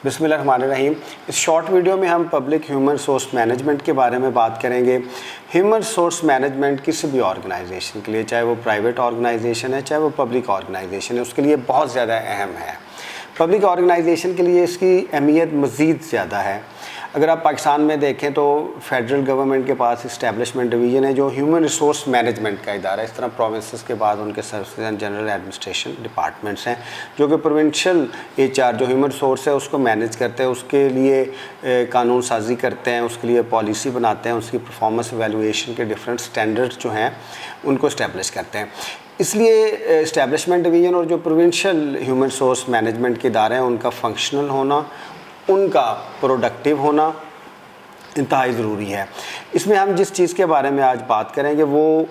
بسم اللہ الرحمن الرحیم۔ اس شارٹ ویڈیو میں ہم پبلک ہیومن ریسورس مینجمنٹ کے بارے میں بات کریں گے۔ ہیومن ریسورس مینجمنٹ کسی بھی آرگنائزیشن کے لیے، چاہے وہ پرائیویٹ آرگنائزیشن ہے چاہے وہ پبلک آرگنائزیشن ہے، اس کے لیے بہت زیادہ اہم ہے۔ پبلک آرگنائزیشن کے لیے اس کی اہمیت مزید زیادہ ہے۔ اگر آپ پاکستان میں دیکھیں تو فیڈرل گورنمنٹ کے پاس اسٹیبلشمنٹ ڈویژن ہے جو ہیومن ریسورس مینجمنٹ کا ادارہ ہے۔ اس طرح پروونسز کے بعد ان کے services and general administration departments ہیں جو کہ پروونشل HR جو ہیومن ریسورس ہے اس کو مینیج کرتے ہیں، اس کے لیے قانون سازی کرتے ہیں، اس کے لیے پالیسی بناتے ہیں، اس کی پرفارمنس ایویلویشن کے ڈفرینٹ اسٹینڈرڈز جو ہیں ان کو اسٹیبلش کرتے ہیں۔ اس لیے اسٹیبلشمنٹ ڈویژن اور جو پروونشل ہیومن ریسورس مینجمنٹ کے ادارے ہیں ان کا فنکشنل ہونا، ان کا پروڈکٹیو ہونا انتہائی ضروری ہے۔ اس میں ہم جس چیز کے بارے میں آج بات کریں گے وہ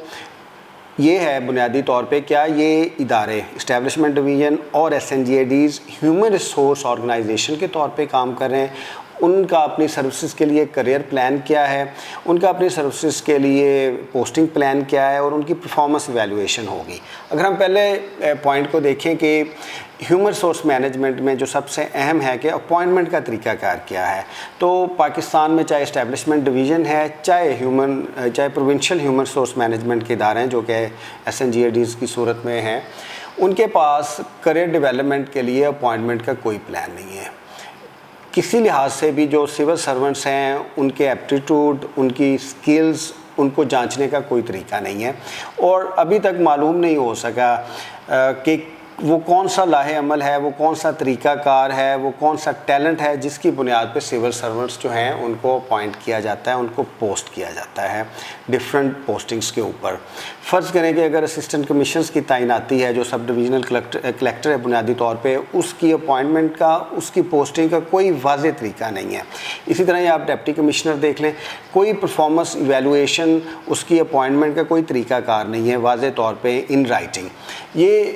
یہ ہے بنیادی طور پہ کیا یہ ادارے اسٹیبلشمنٹ ڈویژن اور SNGADs ہیومن ریسورس آرگنائزیشن کے طور پہ کام کر رہے ہیں، ان کا اپنی سروسز کے لیے کریئر پلان کیا ہے، ان کا اپنی سروسز کے لیے پوسٹنگ پلان کیا ہے اور ان کی پرفارمنس ایویلویشن ہوگی۔ اگر ہم پہلے پوائنٹ کو دیکھیں کہ ہیومن ریسورس مینجمنٹ میں جو سب سے اہم ہے کہ اپوائنٹمنٹ کا طریقہ کار کیا ہے، تو پاکستان میں چاہے اسٹیبلشمنٹ ڈویژن ہے چاہے پروونشل ہیومن ریسورس مینجمنٹ کے ادارے ہیں جو کہ SNGADs کی صورت میں ہیں، ان کے پاس کریئر ڈیولپمنٹ کے لیے اپوائنٹمنٹ کا کوئی پلان نہیں ہے۔ کسی لحاظ سے بھی جو سول سرونٹس ہیں ان کے ایپٹیٹیوڈ، ان کی سکلز، ان کو جانچنے کا کوئی طریقہ نہیں ہے، اور ابھی تک معلوم نہیں ہو سکا کہ وہ کون سا لاہ عمل ہے، وہ کون سا طریقہ کار ہے، وہ کون سا ٹیلنٹ ہے جس کی بنیاد پہ سول سرونٹس جو ہیں ان کو اپوائنٹ کیا جاتا ہے، ان کو پوسٹ کیا جاتا ہے ڈفرینٹ پوسٹنگز کے اوپر۔ فرض کریں کہ اگر اسسٹنٹ کمیشنز کی تعیناتی ہے جو سب ڈویژنل کلیکٹر ہے بنیادی طور پہ، اس کی اپوائنٹمنٹ کا، اس کی پوسٹنگ کا کوئی واضح طریقہ نہیں ہے۔ اسی طرح یہ آپ ڈپٹی کمشنر دیکھ لیں، کوئی پرفارمنس ایویلویشن، اس کی اپوائنٹمنٹ کا کوئی طریقہ کار نہیں ہے واضح طور پہ ان رائٹنگ۔ یہ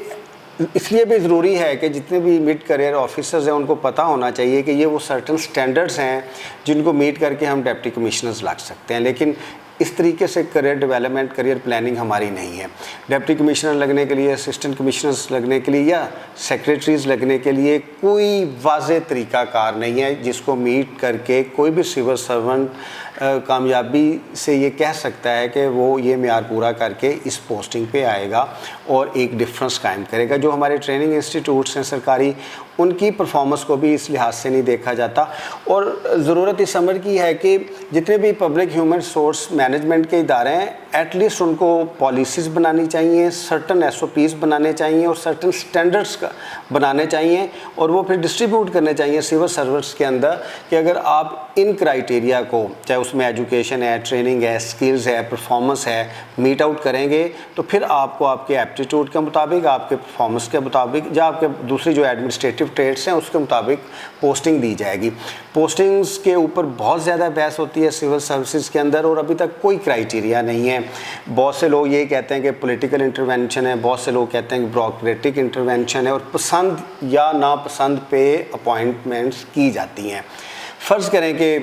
اس لیے بھی ضروری ہے کہ جتنے بھی مڈ کریئر آفیسرز ہیں ان کو پتہ ہونا چاہیے کہ یہ وہ سرٹن سٹینڈرڈز ہیں جن کو میٹ کر کے ہم ڈپٹی کمشنرز لگ سکتے ہیں، لیکن اس طریقے سے کریئر ڈیولپمنٹ، کریئر پلاننگ ہماری نہیں ہے۔ ڈپٹی کمشنر لگنے کے لیے، اسسٹنٹ کمشنرز لگنے کے لیے یا سیکریٹریز لگنے کے لیے کوئی واضح طریقہ کار نہیں ہے جس کو میٹ کر کے کوئی بھی سول سرونٹ کامیابی سے یہ کہہ سکتا ہے کہ وہ یہ معیار پورا کر کے اس پوسٹنگ پہ آئے گا اور ایک ڈفرینس قائم کرے گا۔ جو ہمارے ٹریننگ انسٹیٹیوٹس ہیں سرکاری، ان کی پرفارمنس کو بھی اس لحاظ سے نہیں دیکھا جاتا، اور ضرورت اس امر کی ہے کہ جتنے بھی پبلک ہیومن ریسورس مینجمنٹ کے ادارے ہیں ایٹ لیسٹ ان کو پالیسیز بنانی چاہیے، سرٹن SOPs بنانے چاہیے اور سرٹن سٹینڈرڈز بنانے چاہیے، اور وہ پھر ڈسٹریبیوٹ کرنے چاہیے سول سرونٹس کے اندر کہ اگر آپ ان کرائیٹیریا کو، چاہے اس میں ایجوکیشن ہے، ٹریننگ ہے، سکلز ہے، پرفارمنس ہے، میٹ آؤٹ کریں گے تو پھر آپ کو آپ کے ایپٹیٹیوڈ کے مطابق، آپ کے پرفارمنس کے مطابق، یا آپ کے دوسری جو ایڈمنسٹریٹو ٹریٹس ہیں اس کے مطابق پوسٹنگ دی جائے گی۔ پوسٹنگز کے اوپر بہت زیادہ بحث ہوتی ہے سول سروسز کے اندر، اور ابھی تک کوئی کرائیٹیریا نہیں ہے۔ بہت سے لوگ یہ کہتے ہیں کہ پولیٹیکل انٹرونشن ہے، بہت سے لوگ کہتے ہیں کہ بیوروکریٹک انٹرونشن ہے، اور پسند یا ناپسند پہ اپوائنٹمنٹس کی جاتی ہیں۔ فرض کریں کہ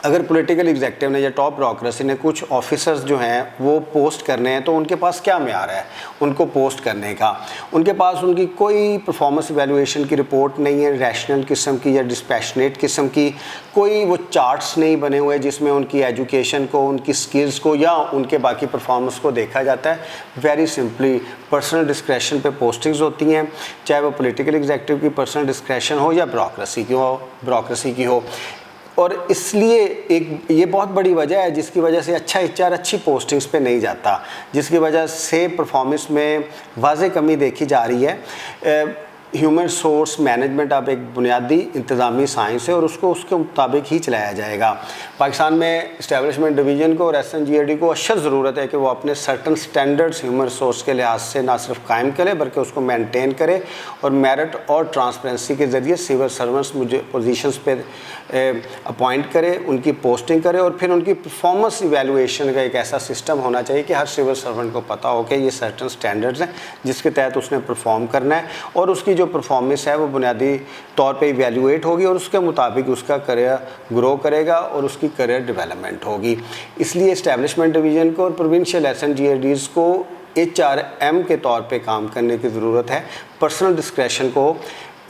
اگر پولیٹیکل ایگزیکٹو نے یا ٹاپ بیوروکریسی نے کچھ آفیسرز جو ہیں وہ پوسٹ کرنے ہیں تو ان کے پاس کیا معیار ہے ان کو پوسٹ کرنے کا؟ ان کے پاس ان کی کوئی پرفارمنس ایویلویشن کی رپورٹ نہیں ہے ریشنل قسم کی یا ڈسپیشنیٹ قسم کی، کوئی وہ چارٹس نہیں بنے ہوئے جس میں ان کی ایجوکیشن کو، ان کی سکلز کو یا ان کے باقی پرفارمنس کو دیکھا جاتا ہے۔ ویری سمپلی پرسنل ڈسکریشن پہ پوسٹنگز ہوتی ہیں، چاہے وہ پولیٹیکل ایگزیکٹو کی پرسنل ڈسکریشن ہو یا بیوروکریسی کی ہو۔ اور اس لیے یہ بہت بڑی وجہ ہے جس کی وجہ سے اچھا HR اچھی پوسٹنگز پہ نہیں جاتا، جس کی وجہ سے پرفارمنس میں واضح کمی دیکھی جا رہی ہے۔ ہیومن ریسورس مینجمنٹ اب ایک بنیادی انتظامی سائنس ہے اور اس کے مطابق ہی چلایا جائے گا۔ پاکستان میں اسٹیبلشمنٹ ڈویژن کو اور SNGAD کو اشد ضرورت ہے کہ وہ اپنے سرٹن سٹینڈرڈز ہیومن ریسورس کے لحاظ سے نہ صرف قائم کرے بلکہ اس کو مینٹین کرے، اور میرٹ اور ٹرانسپیرنسی کے ذریعے سول سرونٹس پوزیشنز پہ اپوائنٹ کرے، ان کی پوسٹنگ کرے، اور پھر ان کی پرفارمنس ایویلویشن کا ایک ایسا سسٹم ہونا چاہیے کہ ہر سول سرونٹ کو پتہ ہو کہ یہ سرٹن سٹینڈرڈز ہیں جس کے تحت اس نے پرفارم کرنا ہے، اور اس کی جو پرفارمنس ہے وہ بنیادی طور پہ ایویلویٹ ہوگی اور اس کے مطابق اس کا کریئر گرو کرے گا اور اس کی کریئر ڈیولپمنٹ ہوگی۔ اس لیے اسٹیبلشمنٹ ڈویژن کو اور پروونشل SNGADs کو HRM کے طور پہ کام کرنے کی ضرورت ہے۔ پرسنل ڈسکریشن کو